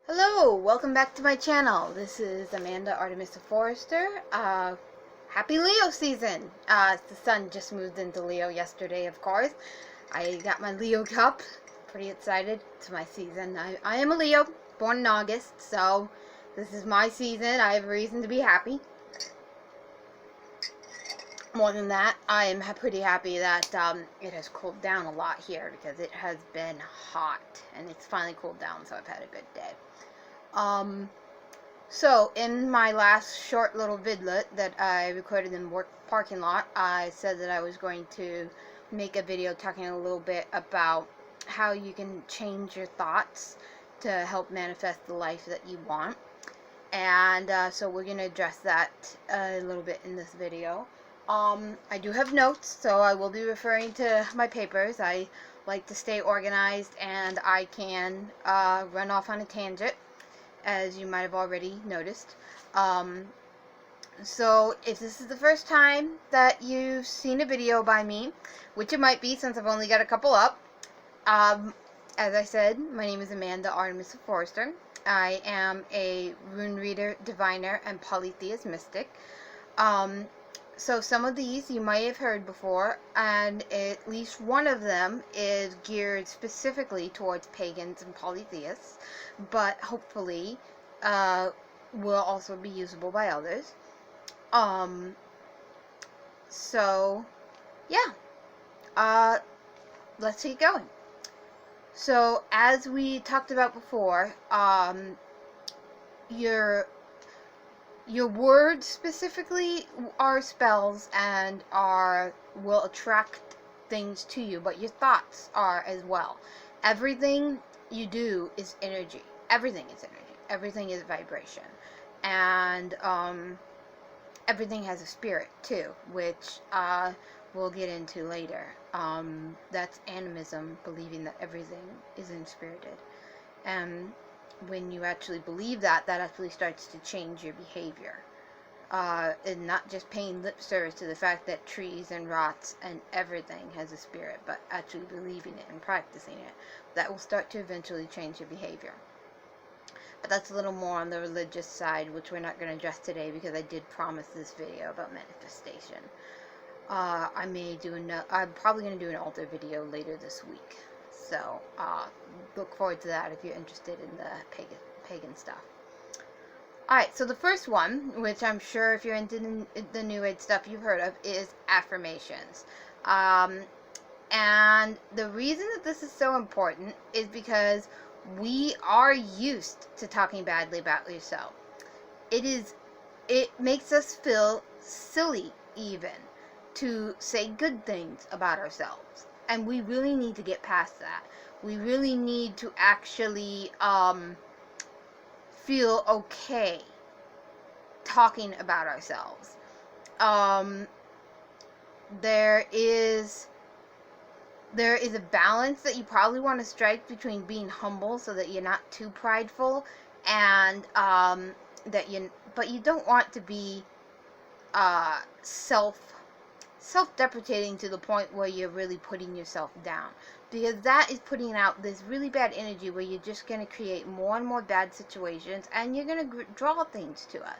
Hello, welcome back to my channel. This is Amanda Artemisa Forrester. Happy Leo season. The sun just moved into Leo yesterday, of course. I got my Leo cup. Pretty excited. It's my season. I am a Leo, born in August, so this is my season. I have a reason to be happy. More than that, I am pretty happy that it has cooled down a lot here because it has been hot and it's finally cooled down, so I've had a good day. So in my last short little vidlet that I recorded in work parking lot, I said that I was going to make a video talking a little bit about how you can change your thoughts to help manifest the life that you want. And so we're going to address that a little bit in this video. I do have notes, so I will be referring to my papers. I like to stay organized, and I can run off on a tangent, as you might have already noticed. So if this is the first time that you've seen a video by me, which it might be since I've only got a couple up, as I said, my name is Amanda Artemisa Forrester. I am a rune reader, diviner, and polytheist mystic. So some of these you might have heard before, and at least one of them is geared specifically towards pagans and polytheists, but hopefully will also be usable by others. So yeah, let's get going. So as we talked about before, your words specifically are spells and will attract things to you, but your thoughts are as well. Everything you do is energy. Everything is energy. Everything is vibration. And everything has a spirit too, which we'll get into later. That's animism, believing that everything is inspirited. And when you actually believe that, that actually starts to change your behavior. And not just paying lip service to the fact that trees and rocks and everything has a spirit, but actually believing it and practicing it. That will start to eventually change your behavior. But that's a little more on the religious side, which we're not going to address today because I did promise this video about manifestation. I'm probably going to do an altar video later this week. So, look forward to that if you're interested in the pagan stuff. Alright, so the first one, which I'm sure if you're into the New Age stuff you've heard of, is affirmations. And the reason that this is so important is because we are used to talking badly about yourself. It makes us feel silly even to say good things about ourselves. And we really need to get past that. We really need to actually feel okay talking about ourselves. There is a balance that you probably want to strike between being humble so that you're not too prideful, and but you don't want to be self-deprecating to the point where you're really putting yourself down, because that is putting out this really bad energy where you're just going to create more and more bad situations, and you're going to draw things to us.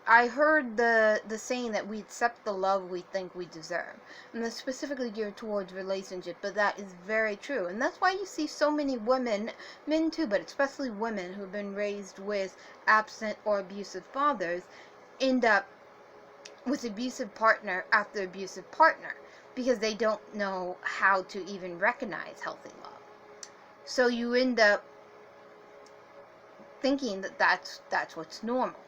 I heard the saying that we accept the love we think we deserve, and that's specifically geared towards relationships, but that is very true. And that's why you see so many women, men too, but especially women who have been raised with absent or abusive fathers, end up with abusive partner after abusive partner, because they don't know how to even recognize healthy love. So you end up thinking that that's what's normal.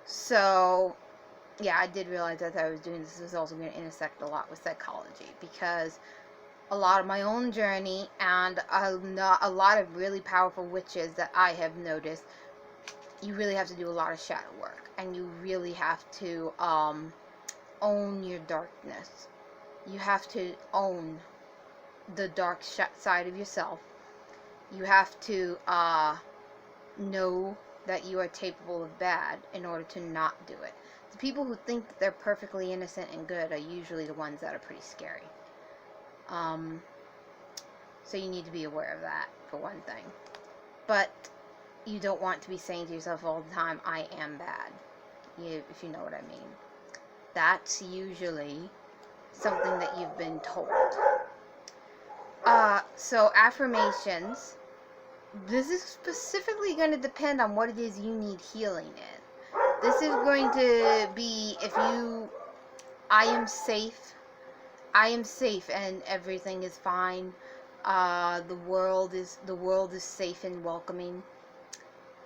So yeah, I did realize as I was doing this is also going to intersect a lot with psychology, because a lot of my own journey and a lot of really powerful witches that I have noticed, you really have to do a lot of shadow work, and you really have to own your darkness. You have to own the dark side of yourself. You have to know that you are capable of bad in order to not do it. The people who think that they're perfectly innocent and good are usually the ones that are pretty scary. So you need to be aware of that, for one thing. but you don't want to be saying to yourself all the time, I am bad, if you know what I mean. That's usually something that you've been told. So affirmations, this is specifically going to depend on what it is you need healing in. This is going to be I am safe and everything is fine. The world is safe and welcoming.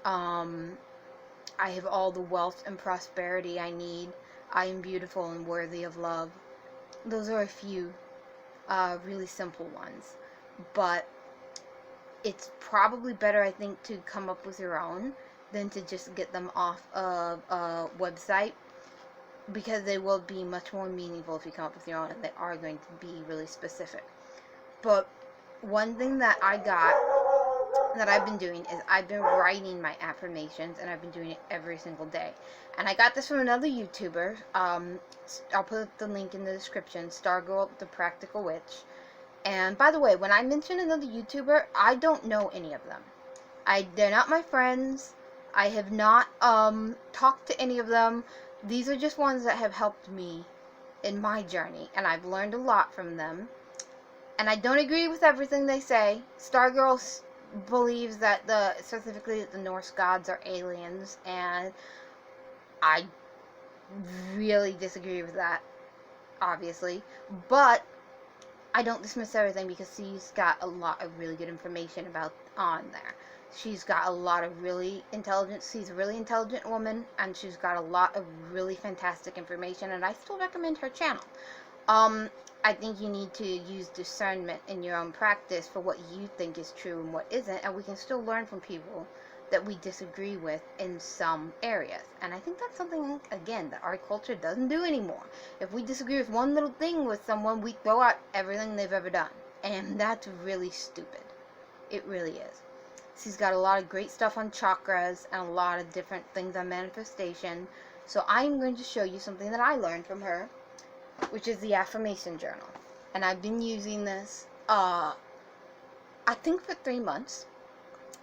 I have all the wealth and prosperity I need. I am beautiful and worthy of love. Those are a few really simple ones, but it's probably better, I think, to come up with your own than to just get them off of a website, because they will be much more meaningful if you come up with your own, and they are going to be really specific. But one thing that I've been doing is I've been writing my affirmations, and I've been doing it every single day. And I got this from another YouTuber. I'll put the link in the description, Stargirl the Practical Witch. And by the way, when I mention another YouTuber, I don't know any of them. They're not my friends. I have not talked to any of them. These are just ones that have helped me in my journey, and I've learned a lot from them. And I don't agree with everything they say. Stargirl believes that specifically the Norse gods are aliens, and I really disagree with that, obviously. But I don't dismiss everything, because she's got a lot of really good information on there. She's got a lot of really intelligent, she's a really intelligent woman, and she's got a lot of really fantastic information, and I still recommend her channel. I think you need to use discernment in your own practice for what you think is true and what isn't, and we can still learn from people that we disagree with in some areas. And I think that's something, again, that our culture doesn't do anymore. If we disagree with one little thing with someone, we throw out everything they've ever done. And that's really stupid. It really is. She's got a lot of great stuff on chakras and a lot of different things on manifestation. So I'm going to show you something that I learned from her, which is the affirmation journal. And I've been using this, I think, for 3 months.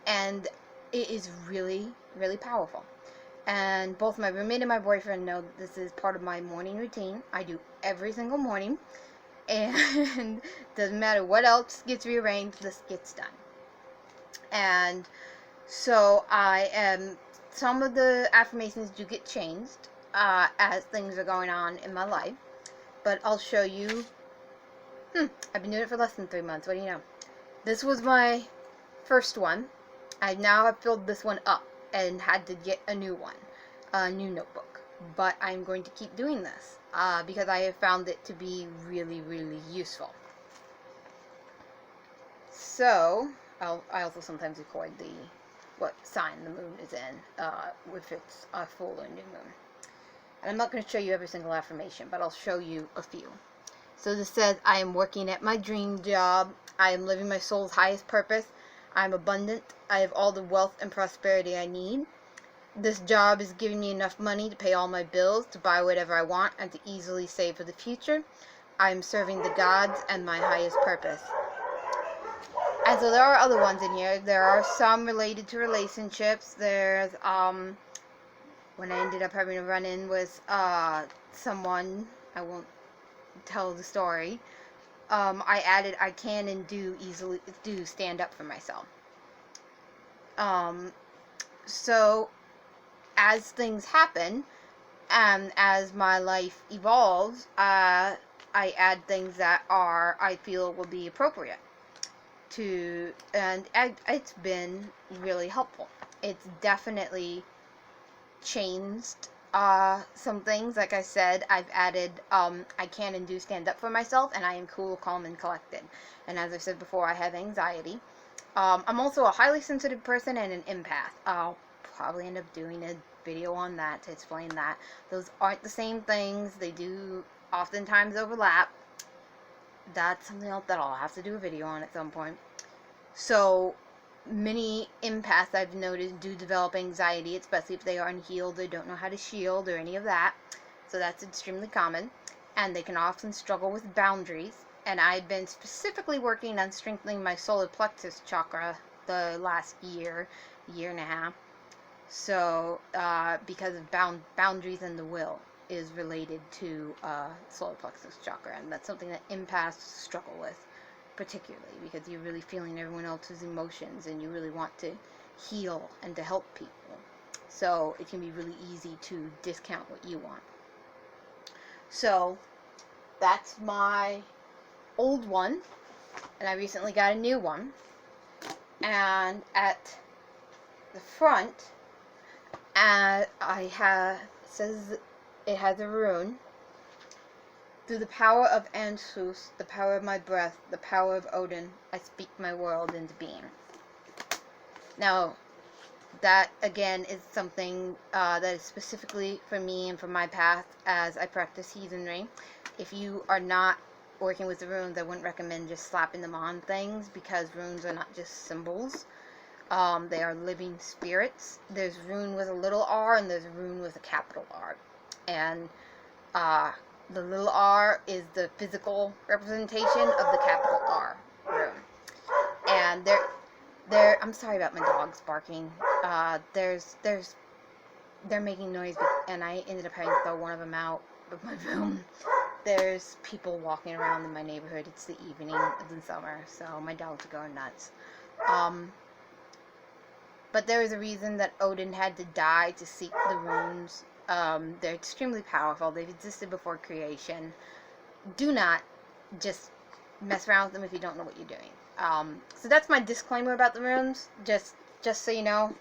And it is really, really powerful. And both my roommate and my boyfriend know that this is part of my morning routine. I do every single morning. And doesn't matter what else gets rearranged, this gets done. And so some of the affirmations do get changed as things are going on in my life. But I'll show you. I've been doing it for less than 3 months. What do you know? This was my first one. I now have filled this one up and had to get a new one, a new notebook. But I'm going to keep doing this because I have found it to be really, really useful. So I also sometimes record what sign the moon is in, if it's a full or new moon. And I'm not going to show you every single affirmation, but I'll show you a few. So this says, I am working at my dream job. I am living my soul's highest purpose. I am abundant. I have all the wealth and prosperity I need. This job is giving me enough money to pay all my bills, to buy whatever I want, and to easily save for the future. I am serving the gods and my highest purpose. And so there are other ones in here. There are some related to relationships. There's, when I ended up having a run-in with someone, I won't tell the story, I added, I can and do stand up for myself. So as things happen, and as my life evolves, I add things that I feel will be appropriate to, and it's been really helpful. It's definitely changed some things. Like I said, I've added I can and do stand up for myself, and I am cool, calm, and collected. And as I said before, I have anxiety. I'm also a highly sensitive person and an empath. I'll probably end up doing a video on that to explain that. Those aren't the same things. They do oftentimes overlap. That's something else that I'll have to do a video on at some point. So many empaths I've noticed do develop anxiety, especially if they are unhealed or don't know how to shield or any of that. So that's extremely common. And they can often struggle with boundaries. And I've been specifically working on strengthening my solar plexus chakra the last year and a half. So, because of boundaries and the will is related to solar plexus chakra, and that's something that empaths struggle with, particularly because you're really feeling everyone else's emotions and you really want to heal and to help people. So it can be really easy to discount what you want. So that's my old one, and I recently got a new one. And at the front, it says it has a rune. Through the power of Ansus, the power of my breath, the power of Odin, I speak my world into being. Now, that again is something that is specifically for me and for my path as I practice heathenry. If you are not working with the runes, I wouldn't recommend just slapping them on things, because runes are not just symbols. They are living spirits. There's rune with a little r and there's rune with a capital R. And the little r is the physical representation of the capital R rune. And I'm sorry about my dogs barking. They're making noise, and I ended up having to throw one of them out of my room. There's people walking around in my neighborhood. It's the evening of the summer, so my dogs are going nuts. But there is a reason that Odin had to die to seek the runes. They're extremely powerful. They've existed before creation. Do not just mess around with them if you don't know what you're doing. So that's my disclaimer about the runes. Just so you know,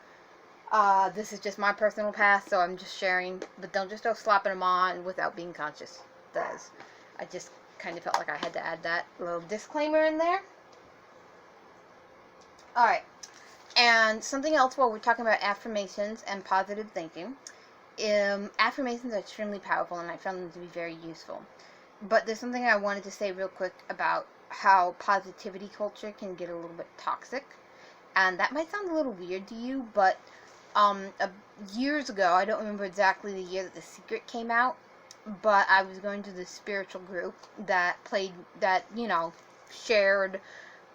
this is just my personal path, so I'm just sharing. But don't just go slapping them on without being conscious. I just kind of felt like I had to add that little disclaimer in there. Alright, and something else while we're talking about affirmations and positive thinking. Affirmations are extremely powerful, and I found them to be very useful. But there's something I wanted to say real quick about how positivity culture can get a little bit toxic. And that might sound a little weird to you, but years ago, I don't remember exactly the year that The Secret came out, but I was going to this spiritual group that shared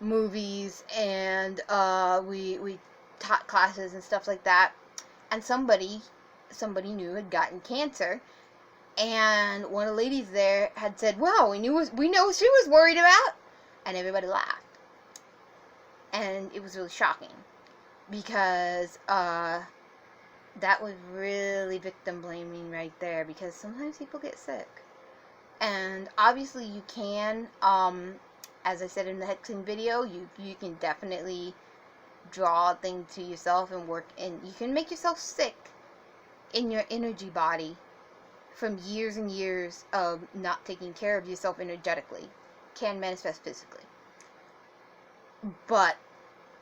movies, and we taught classes and stuff like that. And somebody new had gotten cancer, and one of the ladies there had said, "Well, we know what she was worried about," and everybody laughed. And it was really shocking, because that was really victim blaming right there, because sometimes people get sick. And obviously you can, as I said in the hexing video, you can definitely draw things to yourself and work, and you can make yourself sick in your energy body from years and years of not taking care of yourself energetically. Can manifest physically. But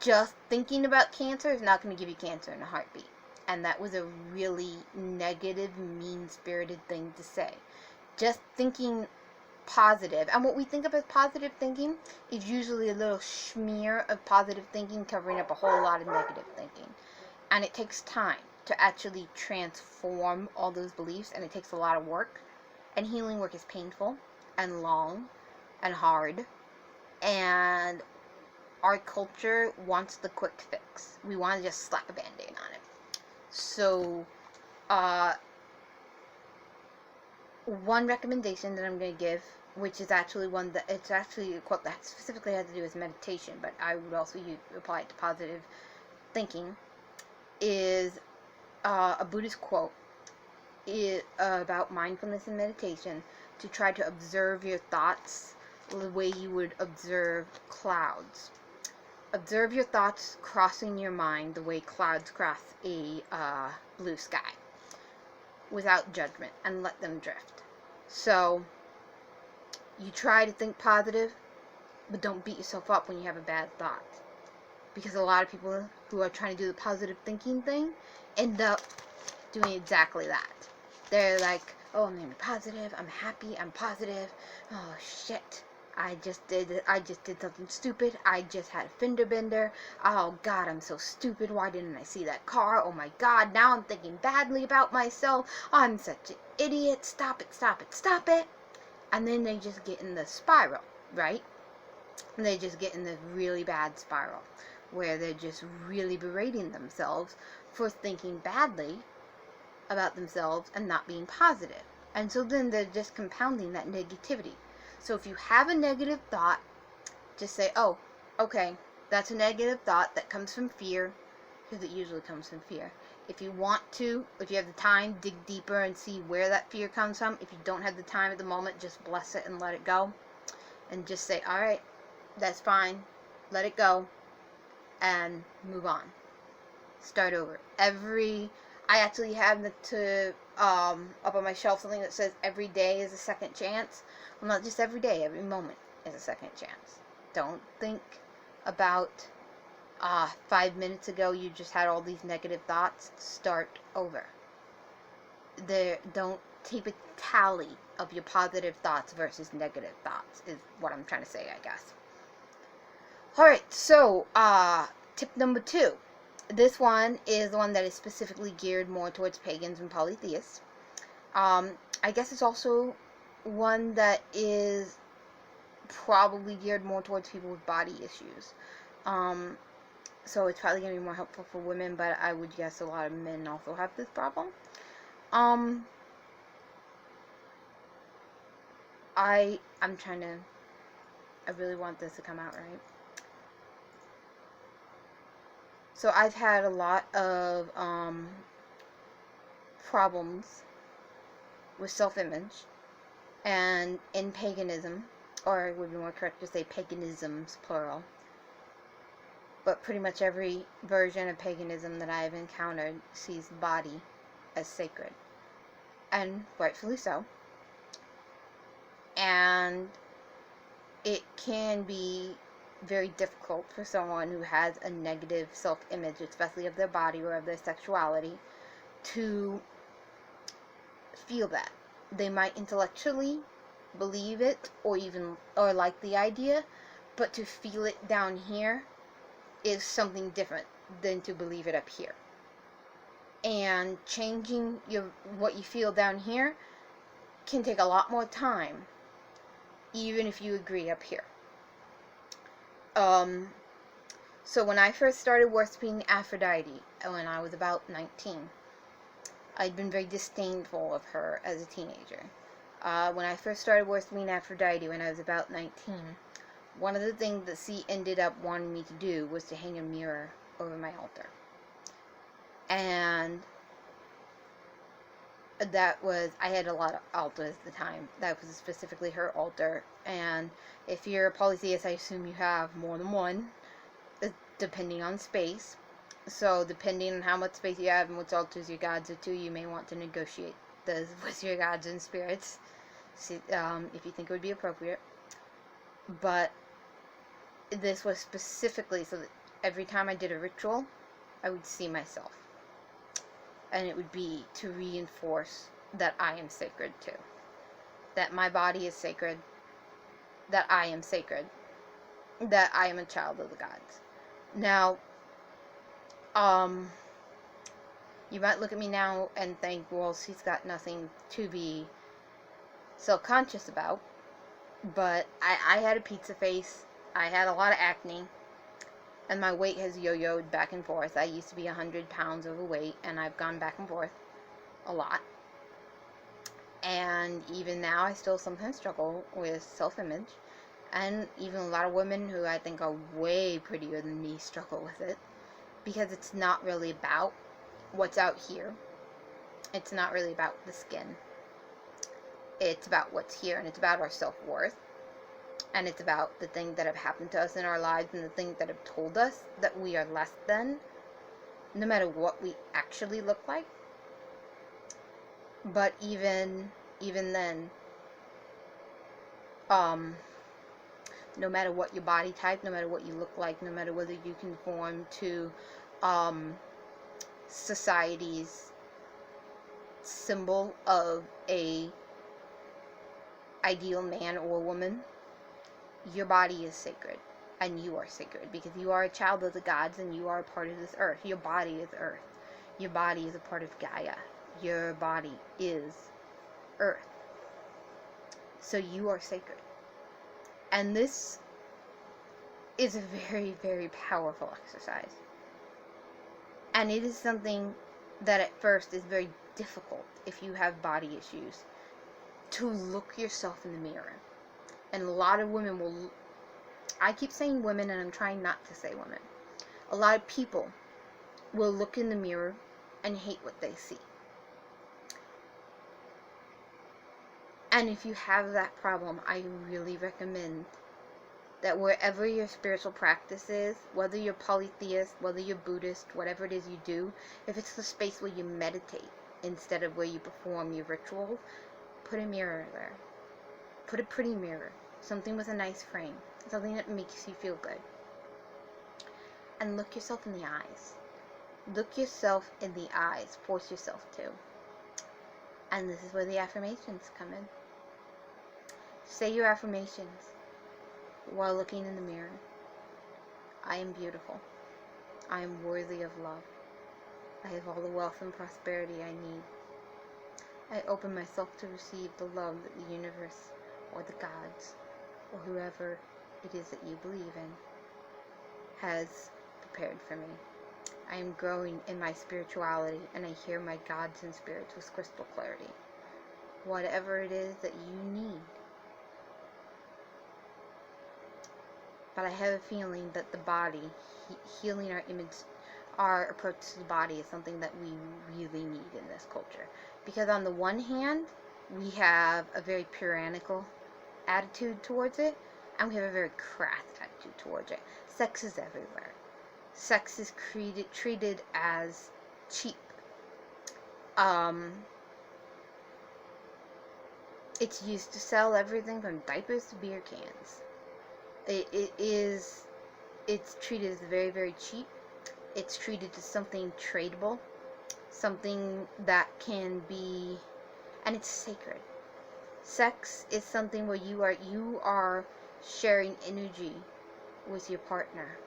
just thinking about cancer is not going to give you cancer in a heartbeat. And that was a really negative, mean-spirited thing to say. Just thinking positive. And what we think of as positive thinking is usually a little smear of positive thinking covering up a whole lot of negative thinking. And it takes time to actually transform all those beliefs, and it takes a lot of work. And healing work is painful and long and hard. And our culture wants the quick fix. We want to just slap a band-aid on it. So, one recommendation that I'm going to give, which is actually it's actually a quote that specifically has to do with meditation, but I would also apply it to positive thinking, is a Buddhist quote about mindfulness and meditation, to try to observe your thoughts the way you would observe clouds. Observe your thoughts crossing your mind the way clouds cross a blue sky, without judgment, and let them drift. So, you try to think positive, but don't beat yourself up when you have a bad thought. Because a lot of people who are trying to do the positive thinking thing end up doing exactly that. They're like, "Oh, I'm being positive, I'm happy, I'm positive. Oh shit, I just did something stupid. I just had a fender bender. Oh God, I'm so stupid. Why didn't I see that car? Oh my God, now I'm thinking badly about myself. I'm such an idiot. Stop it, stop it, stop it." And then they just get in the spiral, right? And they just get in the really bad spiral, where they're just really berating themselves for thinking badly about themselves and not being positive. And so then they're just compounding that negativity. So if you have a negative thought, just say, oh, okay, that's a negative thought that comes from fear, because it usually comes from fear. If you want to, if you have the time, dig deeper and see where that fear comes from. If you don't have the time at the moment, just bless it and let it go. And just say, all right, that's fine. Let it go. And move on. Start over. I actually have up on my shelf something that says every day is a second chance. Well, not just every day, every moment is a second chance. Don't think about 5 minutes ago you just had all these negative thoughts. Start over. Don't keep a tally of your positive thoughts versus negative thoughts is what I'm trying to say, I guess. Alright, so tip number 2. This one is the one that is specifically geared more towards pagans and polytheists. I guess it's also one that is probably geared more towards people with body issues. So it's probably going to be more helpful for women, but I would guess a lot of men also have this problem. I really want this to come out right. So I've had a lot of problems with self-image, and in paganism, or it would be more correct to say paganisms, plural. But pretty much every version of paganism that I've encountered sees the body as sacred. And rightfully so. And it can be very difficult for someone who has a negative self-image, especially of their body or of their sexuality, to feel that. They might intellectually believe it or like the idea, but to feel it down here is something different than to believe it up here. And changing what you feel down here can take a lot more time, even if you agree up here. So when I first started worshiping Aphrodite, when I was about 19, I'd been very disdainful of her as a teenager. When I first started worshiping Aphrodite when I was about 19, one of the things that she ended up wanting me to do was to hang a mirror over my altar. And I had a lot of altars at the time. That was specifically her altar. And if you're a polytheist, I assume you have more than one, depending on space. So depending on how much space you have and what altars your gods are to, you may want to negotiate those with your gods and spirits, if you think it would be appropriate. But this was specifically so that every time I did a ritual, I would see myself. And it would be to reinforce that I am sacred too. That my body is sacred. That I am sacred. That I am a child of the gods. Now, you might look at me now and think, well, she's got nothing to be self-conscious about. But I had a pizza face. I had a lot of acne. And my weight has yo-yoed back and forth. I used to be 100 pounds overweight, and I've gone back and forth a lot. And even now, I still sometimes struggle with self-image. And even a lot of women who I think are way prettier than me struggle with it. Because it's not really about what's out here. It's not really about the skin. It's about what's here, and it's about our self-worth. And it's about the things that have happened to us in our lives and the things that have told us that we are less than, no matter what we actually look like. But even then, no matter what your body type, no matter what you look like, no matter whether you conform to society's symbol of a ideal man or woman, your body is sacred, and you are sacred, because you are a child of the gods, and you are a part of this earth. Your body is earth. Your body is a part of Gaia. Your body is earth. So you are sacred. And this is a very, very powerful exercise. And it is something that at first is very difficult if you have body issues, to look yourself in the mirror. And a lot of women will, I keep saying women and I'm trying not to say women. A lot of people will look in the mirror and hate what they see. And if you have that problem, I really recommend that wherever your spiritual practice is, whether you're polytheist, whether you're Buddhist, whatever it is you do, if it's the space where you meditate instead of where you perform your rituals, put a mirror there. Put a pretty mirror. Something with a nice frame. Something that makes you feel good. And look yourself in the eyes. Look yourself in the eyes. Force yourself to. And this is where the affirmations come in. Say your affirmations while looking in the mirror. I am beautiful. I am worthy of love. I have all the wealth and prosperity I need. I open myself to receive the love that the universe or the gods or whoever it is that you believe in has prepared for me. I am growing in my spirituality and I hear my gods and spirits with crystal clarity. Whatever it is that you need. But I have a feeling that the body, healing our image, our approach to the body is something that we really need in this culture. Because on the one hand, we have a very puritanical attitude towards it, and we have a very crass attitude towards it. Sex is everywhere. Sex is treated as cheap. It's used to sell everything from diapers to beer cans. It's treated as very, very cheap. It's treated as something tradable, something that can be, and it's sacred. Sex is something where you are sharing energy with your partner.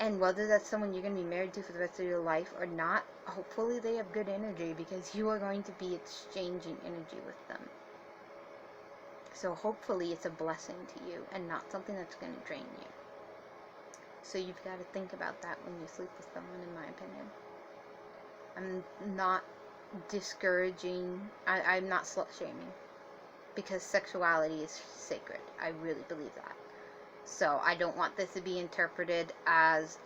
And whether that's someone you're going to be married to for the rest of your life or not, hopefully they have good energy, because you are going to be exchanging energy with them. So hopefully it's a blessing to you and not something that's going to drain you. So you've got to think about that when you sleep with someone, in my opinion. I'm not discouraging, I'm not slut shaming, because sexuality is sacred. I really believe that. So I don't want this to be interpreted as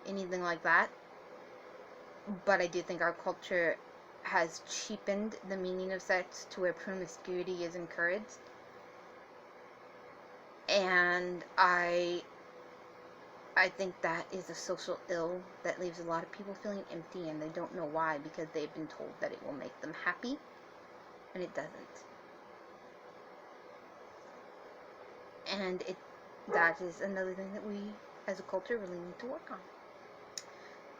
anything like that. But I do think our culture has cheapened the meaning of sex to where promiscuity is encouraged. And I think that is a social ill that leaves a lot of people feeling empty, and they don't know why, because they've been told that it will make them happy, and it doesn't. And that is another thing that we as a culture really need to work on.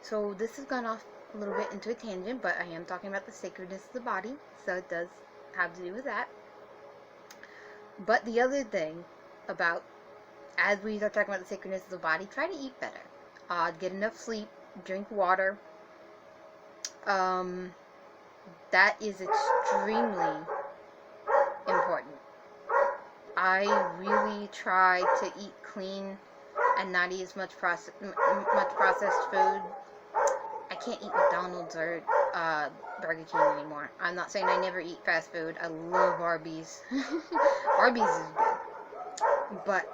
So this has gone off a little bit into a tangent, but I am talking about the sacredness of the body, so it does have to do with that. But the other thing about, as we are talking about the sacredness of the body, try to eat better. Get enough sleep, drink water. That is extremely important. I really try to eat clean and not eat as much processed food. I can't eat McDonald's or Burger King anymore. I'm not saying I never eat fast food. I love Arby's. Arby's is good. But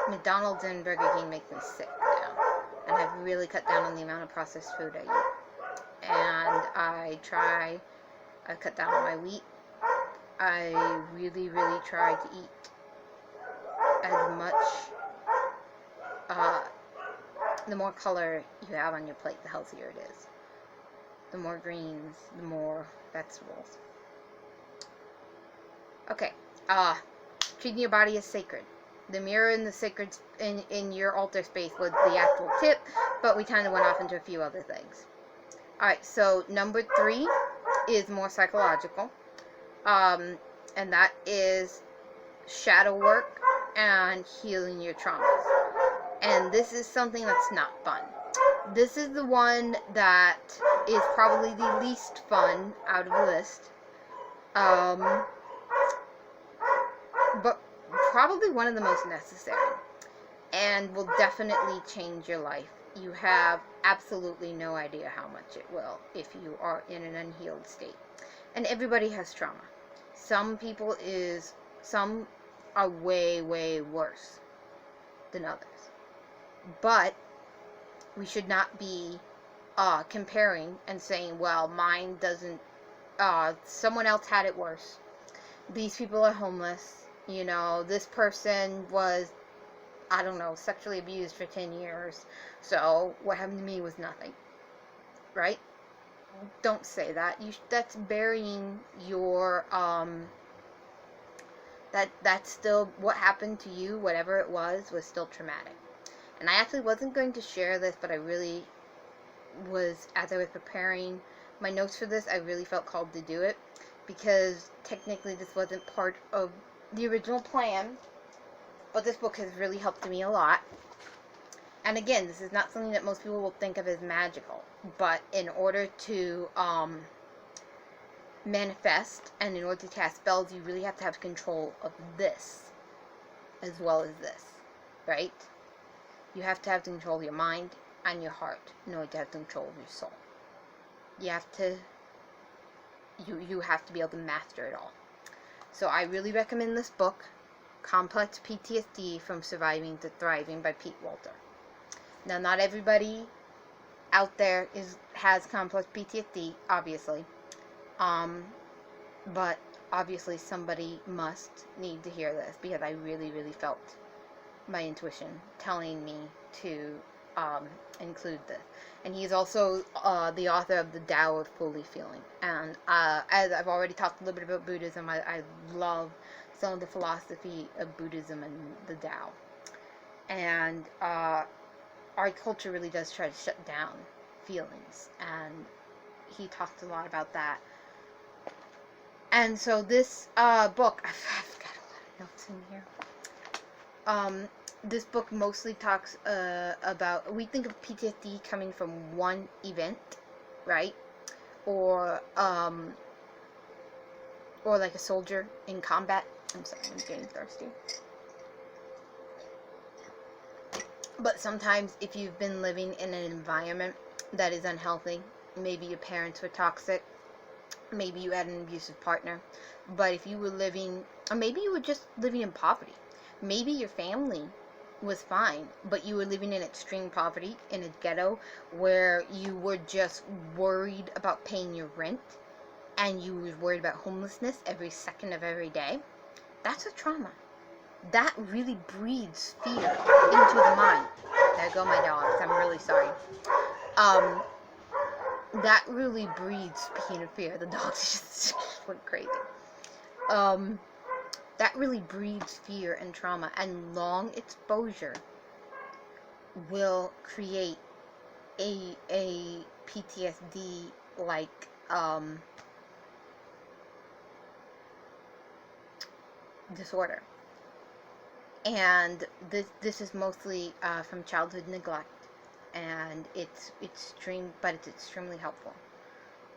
McDonald's and Burger King make me sick now. And I've really cut down on the amount of processed food I eat. And I cut down on my wheat. I really, really try to eat as much, the more color you have on your plate, the healthier it is. The more greens, the more vegetables. Okay, treating your body as sacred. The mirror in the sacred, in your altar space was the actual tip, but we kind of went off into a few other things. Alright, so number 3 is more psychological, and that is shadow work and healing your traumas. And this is something that's not fun. This is the one that is probably the least fun out of the list. But probably one of the most necessary, and will definitely change your life. You have absolutely no idea how much it will if you are in an unhealed state. And everybody has trauma. Some are way, way worse than others. But we should not be comparing and saying, well, mine doesn't, someone else had it worse. These people are homeless. You know, this person was, I don't know, sexually abused for 10 years. So what happened to me was nothing. Right? Don't say that. That's burying your, that's still what happened to you, whatever it was still traumatic. And I actually wasn't going to share this, but I really was, as I was preparing my notes for this, I really felt called to do it, because technically this wasn't part of the original plan, but this book has really helped me a lot. And again, this is not something that most people will think of as magical, but in order to manifest and in order to cast spells, you really have to have control of this as well as this, right? You have to have control of your mind and your heart in order to have control of your soul. You have to be able to master it all. So I really recommend this book, Complex PTSD from Surviving to Thriving by Pete Walter. Now, not everybody out there has complex PTSD, obviously. But obviously somebody must need to hear this, because I really, really felt my intuition telling me to include this. And he's also the author of The Tao of Fully Feeling. And as I've already talked a little bit about Buddhism, I love some of the philosophy of Buddhism and the Tao. And our culture really does try to shut down feelings, and he talks a lot about that. And so this book, I've got a lot of notes in here. This book mostly talks about, we think of PTSD coming from one event, right? Or like a soldier in combat. I'm sorry, I'm getting thirsty. But sometimes if you've been living in an environment that is unhealthy, maybe your parents were toxic, maybe you had an abusive partner, but if you were living, or maybe you were just living in poverty, maybe your family was fine, but you were living in extreme poverty in a ghetto where you were just worried about paying your rent, and you were worried about homelessness every second of every day, that's a trauma. That really breeds fear into the mind. There go my dogs. I'm really sorry. That really breeds, speaking of fear, the dogs just went crazy. That really breeds fear and trauma, and long exposure will create a PTSD like disorder. And this is mostly from childhood neglect, and it's extremely helpful,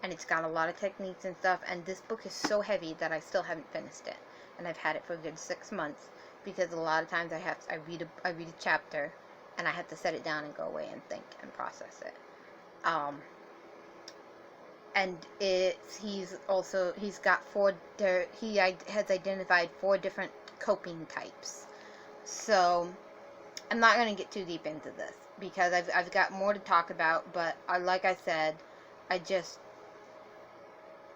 and it's got a lot of techniques and stuff. And this book is so heavy that I still haven't finished it, and I've had it for a good 6 months, because a lot of times I read a chapter, and I have to set it down and go away and think and process it. And he has identified 4 different coping types. So I'm not going to get too deep into this, because I've got more to talk about, but like I said, I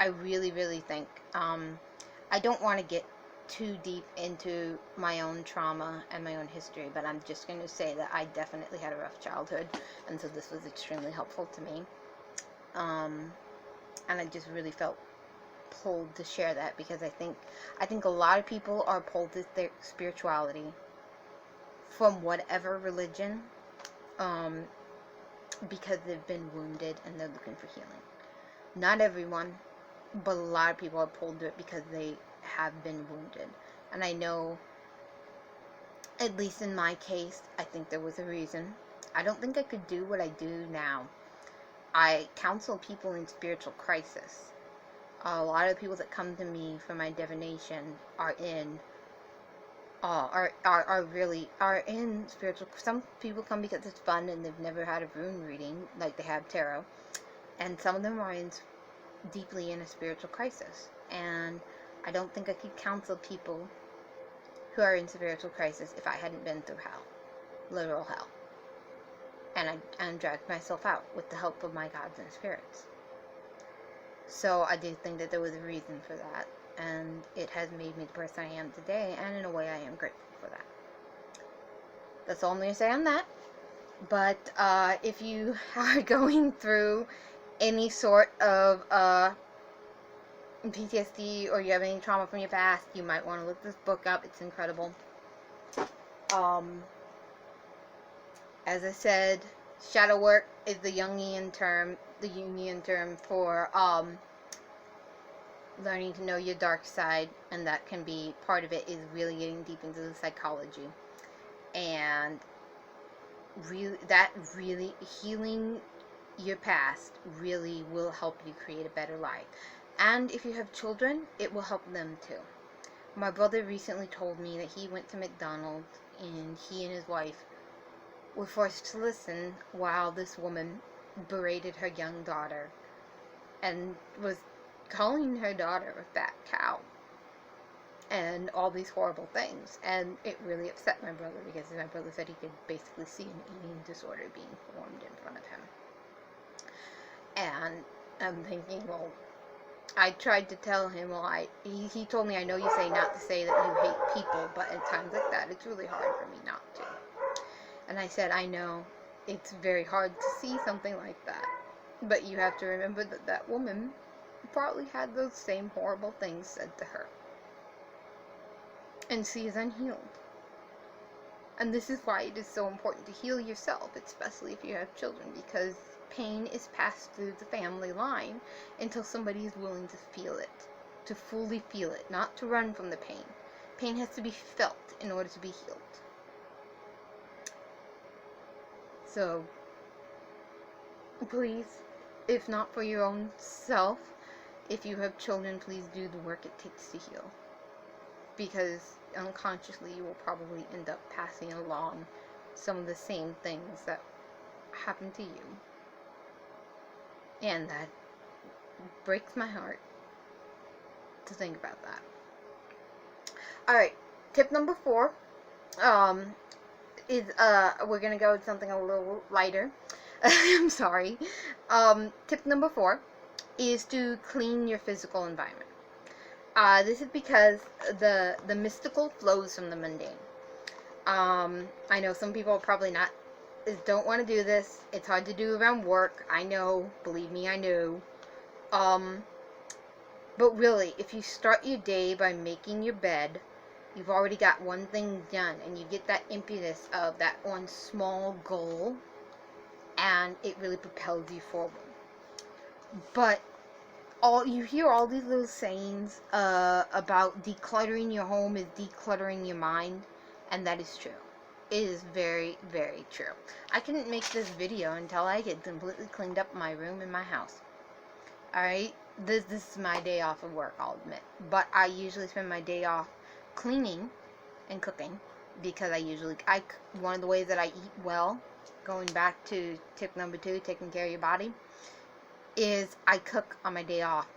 really, really think, I don't want to get too deep into my own trauma and my own history, but I'm just going to say that I definitely had a rough childhood, and so this was extremely helpful to me. And I just really felt pulled to share that, because I think a lot of people are pulled to their spirituality from whatever religion, because they've been wounded and they're looking for healing. Not everyone, but a lot of people are pulled to it because they have been wounded. And I know, at least in my case, I think there was a reason. I don't think I could do what I do now. I counsel people in spiritual crisis. A lot of the people that come to me for my divination are in are in spiritual. Some people come because it's fun and they've never had a rune reading, like they have tarot, and some of them are deeply in a spiritual crisis. And I don't think I could counsel people who are in spiritual crisis if I hadn't been through hell, literal hell, and dragged myself out with the help of my gods and spirits. So I do think that there was a reason for that, and it has made me the person I am today, and in a way I am grateful for that. That's all I'm going to say on that. But if you are going through any sort of PTSD, or you have any trauma from your past, you might want to look this book up. It's incredible. As I said, shadow work is the Jungian term for learning to know your dark side, and that can be part of it, is really getting deep into the psychology, and really healing your past really will help you create a better life. And if you have children, it will help them too. My brother recently told me that he went to McDonald's and he and his wife were forced to listen while this woman berated her young daughter and was calling her daughter a fat cow and all these horrible things. And it really upset my brother, because my brother said he could basically see an eating disorder being formed in front of him. And I'm thinking, well, I tried to tell him, he told me, I know you say not to say that you hate people, but at times like that, it's really hard for me not to. And I said, I know, it's very hard to see something like that, but you have to remember that that woman probably had those same horrible things said to her. And she is unhealed. And this is why it is so important to heal yourself, especially if you have children, because pain is passed through the family line until somebody is willing to feel it, to fully feel it, not to run from the pain. Pain has to be felt in order to be healed. So, please, if not for your own self, if you have children, please do the work it takes to heal. Because unconsciously you will probably end up passing along some of the same things that happen to you. And that breaks my heart to think about that. Alright, tip number 4 is, we're gonna go with something a little lighter. I'm sorry. Tip number 4 is to clean your physical environment. This is because the mystical flows from the mundane. I know some people probably don't want to do this. It's hard to do around work. I know. Believe me, I know. But really, if you start your day by making your bed, you've already got one thing done, and you get that impetus of that one small goal, and it really propels you forward. But you hear all these little sayings about decluttering your home is decluttering your mind, and that is true. It is very, very true. I couldn't make this video until I had completely cleaned up my room in my house. Alright? This is my day off of work, I'll admit. But I usually spend my day off cleaning and cooking, because one of the ways that I eat well, going back to tip number 2, taking care of your body, is I cook on my day off.